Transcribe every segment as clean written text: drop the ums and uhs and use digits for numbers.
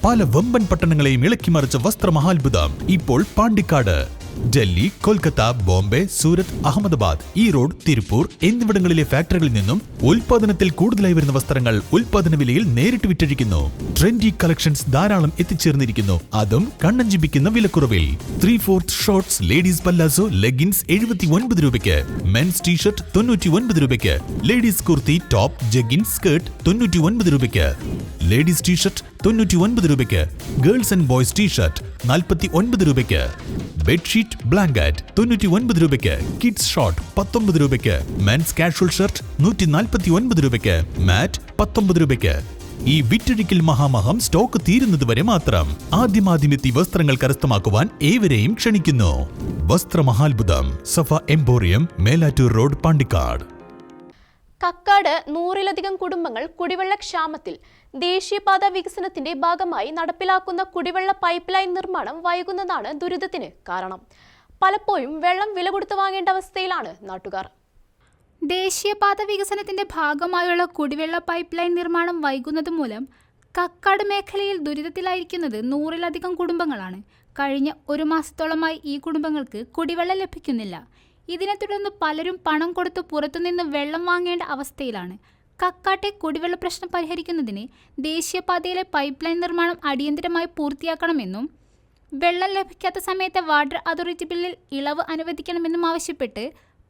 പല വമ്പൻ പട്ടണങ്ങളെയും ഇളക്കിമറിച്ച വസ്ത്രമഹാത്ഭുതം ഇപ്പോൾ പാണ്ടിക്കാട്. ഡൽഹി, കൊൽക്കത്ത, ബോംബെ, സൂരത്ത്, അഹമ്മദാബാദ്, ഈറോഡ്, തിരുപ്പൂർ എന്നിവിടങ്ങളിലെ ഫാക്ടറികളിൽ നിന്നും ഉൽപാദനത്തിൽ കൂടുതലായി വരുന്ന വസ്ത്രങ്ങൾ ഉൽപാദന വിലയിൽ നേരിട്ട് വിറ്റഴിക്കുന്നു. ട്രെൻഡി കളക്ഷൻസ് ധാരാളം എത്തിച്ചേർന്നിരിക്കുന്നു, അതും കണ്ണഞ്ചിപ്പിക്കുന്ന വിലക്കുറവിൽ. 3/4 ഷോർട്സ്, ലേഡീസ് പല്ലാസോ, ലെഗിൻസ് 79 രൂപയ്ക്ക്, മെൻസ് ടീഷർട്ട് 99 രൂപയ്ക്ക്, ladies kurti, top, jeggings, skirt 99 രൂപയ്ക്ക്, ലേഡീസ് ടീഷർട്ട് 99 രൂപയ്ക്ക്, ഗേൾസ് ആൻഡ് ബോയ്സ് ടീഷർട്ട് 49 രൂപയ്ക്ക്, ബെഡ്ഷീറ്റ്, ബ്ലാങ്കറ്റ് 99 രൂപയ്ക്ക്, കിഡ്സ് ഷോർട്ട് 19 രൂപയ്ക്ക്, മെൻസ് കാഷ്വൽ ഷർട്ട് 149 രൂപയ്ക്ക്, മാറ്റ് 19 രൂപയ്ക്ക്. ഈ വിറ്റഴിക്കൽ മഹാമഹം സ്റ്റോക്ക് തീരുന്നതുവരെ മാത്രം. ആദ്യമാദ്യമെത്തി വസ്ത്രങ്ങൾ കരസ്ഥമാക്കുവാൻ ഏവരെയും ക്ഷണിക്കുന്നു. വസ്ത്രമഹാത്ഭുതം, സഫ എംപോറിയം, മേലാറ്റൂർ റോഡ്, പാണ്ടിക്കാട്. കക്കാട് 100-ലധികം കുടുംബങ്ങൾ കുടിവെള്ളക്ഷാമത്തിൽ. ദേശീയപാത വികസനത്തിന്റെ ഭാഗമായി നടപ്പിലാക്കുന്ന കുടിവെള്ള പൈപ്പ് ലൈൻ നിർമ്മാണം വൈകുന്നതാണ് ദുരിതത്തിന് കാരണം. പലപ്പോഴും വെള്ളം വില കൊടുത്തു വാങ്ങേണ്ട അവസ്ഥയിലാണ് നാട്ടുകാർ. ദേശീയപാത വികസനത്തിന്റെ ഭാഗമായുള്ള കുടിവെള്ള പൈപ്പ് ലൈൻ നിർമ്മാണം വൈകുന്നത് മൂലം കക്കാട് മേഖലയിൽ ദുരിതത്തിലായിരിക്കുന്നത് 100-ലധികം കുടുംബങ്ങളാണ്. കഴിഞ്ഞ 1 മാസത്തോളമായി ഈ കുടുംബങ്ങൾക്ക് കുടിവെള്ളം ലഭിക്കുന്നില്ല. ഇതിനെ തുടർന്ന് പലരും പണം കൊടുത്ത് പുറത്തുനിന്ന് വെള്ളം വാങ്ങേണ്ട അവസ്ഥയിലാണ്. കക്കാട്ടെ കുടിവെള്ള പ്രശ്നം പരിഹരിക്കുന്നതിന് ദേശീയപാതയിലെ പൈപ്പ് ലൈൻ നിർമ്മാണം അടിയന്തരമായി പൂർത്തിയാക്കണമെന്നും വെള്ളം ലഭിക്കാത്ത സമയത്തെ വാട്ടർ അതോറിറ്റി ബില്ലിൽ ഇളവ് അനുവദിക്കണമെന്നും ആവശ്യപ്പെട്ട്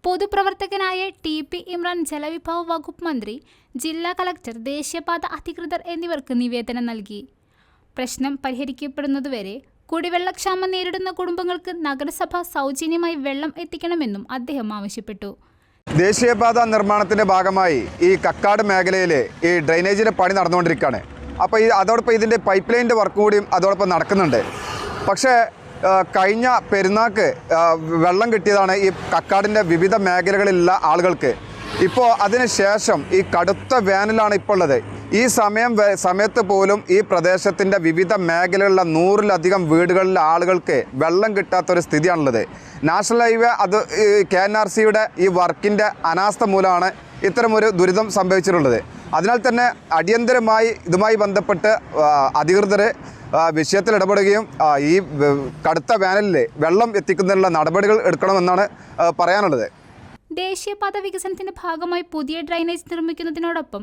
പൊതുപ്രവർത്തകനായ TP ഇമ്രാൻ, ജലവിഭവ വകുപ്പ് മന്ത്രി, ജില്ലാ കളക്ടർ, ദേശീയപാത അധികൃതർ എന്നിവർക്ക് നിവേദനം നൽകി. പ്രശ്നം പരിഹരിക്കപ്പെടുന്നതുവരെ കുടിവെള്ളക്ഷാമം നേരിടുന്ന കുടുംബങ്ങൾക്ക് നഗരസഭ സൗജന്യമായി വെള്ളം എത്തിക്കണമെന്നും അദ്ദേഹം ആവശ്യപ്പെട്ടു. ദേശീയപാത നിർമ്മാണത്തിൻ്റെ ഭാഗമായി ഈ കക്കാട് മേഖലയിൽ ഈ ഡ്രെയിനേജിൻ്റെ പണി നടന്നുകൊണ്ടിരിക്കുകയാണ്. അപ്പോൾ അതോടൊപ്പം ഇതിൻ്റെ പൈപ്പ് ലൈനിൻ്റെ വർക്ക് കൂടിയും അതോടൊപ്പം നടക്കുന്നുണ്ട്. പക്ഷേ കഴിഞ്ഞ പെരുന്നാൾക്ക് വെള്ളം കിട്ടിയതാണ് ഈ കക്കാടിൻ്റെ വിവിധ മേഖലകളിലുള്ള ആളുകൾക്ക്. ഇപ്പോൾ അതിനുശേഷം ഈ കടുത്ത വേനലാണ് ഇപ്പോൾ ഉള്ളത്. ഈ സമയത്ത് പോലും ഈ പ്രദേശത്തിൻ്റെ വിവിധ മേഖലകളിലുള്ള 100-ലധികം വീടുകളിലെ ആളുകൾക്ക് വെള്ളം കിട്ടാത്തൊരു സ്ഥിതിയാണുള്ളത്. നാഷണൽ ഹൈവേ KNRCയുടെ ഈ വർക്കിൻ്റെ അനാസ്ഥ മൂലമാണ് ഇത്തരമൊരു ദുരിതം സംഭവിച്ചിട്ടുള്ളത്. അതിനാൽ തന്നെ അടിയന്തരമായി ഇതുമായി ബന്ധപ്പെട്ട് അധികൃതർ വിഷയത്തിൽ ഇടപെടുകയും ഈ കടുത്ത വേനലിൽ വെള്ളം എത്തിക്കുന്നതിനുള്ള നടപടികൾ എടുക്കണമെന്നാണ് പറയാനുള്ളത്. ദേശീയപാത വികസനത്തിന്റെ ഭാഗമായി പുതിയ ഡ്രൈനേജ് നിർമ്മിക്കുന്നതിനോടൊപ്പം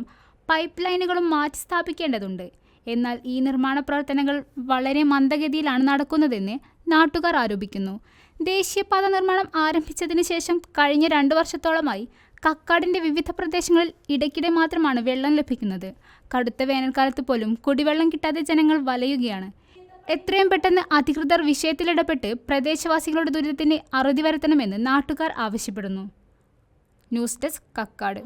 പൈപ്പ് ലൈനുകളും മാറ്റി സ്ഥാപിക്കേണ്ടതുണ്ട്. എന്നാൽ ഈ നിർമ്മാണ പ്രവർത്തനങ്ങൾ വളരെ മന്ദഗതിയിലാണ് നടക്കുന്നതെന്ന് നാട്ടുകാർ ആരോപിക്കുന്നു. ദേശീയപാത നിർമ്മാണം ആരംഭിച്ചതിന് ശേഷം കഴിഞ്ഞ 2 വർഷത്തോളമായി കക്കാടിന്റെ വിവിധ പ്രദേശങ്ങളിൽ ഇടയ്ക്കിടെ മാത്രമാണ് വെള്ളം ലഭിക്കുന്നത്. കടുത്ത വേനൽക്കാലത്ത് പോലും കുടിവെള്ളം കിട്ടാതെ ജനങ്ങൾ വലയുകയാണ്. എത്രയും പെട്ടെന്ന് അധികൃതർ വിഷയത്തിലിടപെട്ട് പ്രദേശവാസികളുടെ ദുരിതത്തിന് അറുതി വരുത്തണമെന്ന് നാട്ടുകാർ ആവശ്യപ്പെടുന്നു. News desk, Kakkad.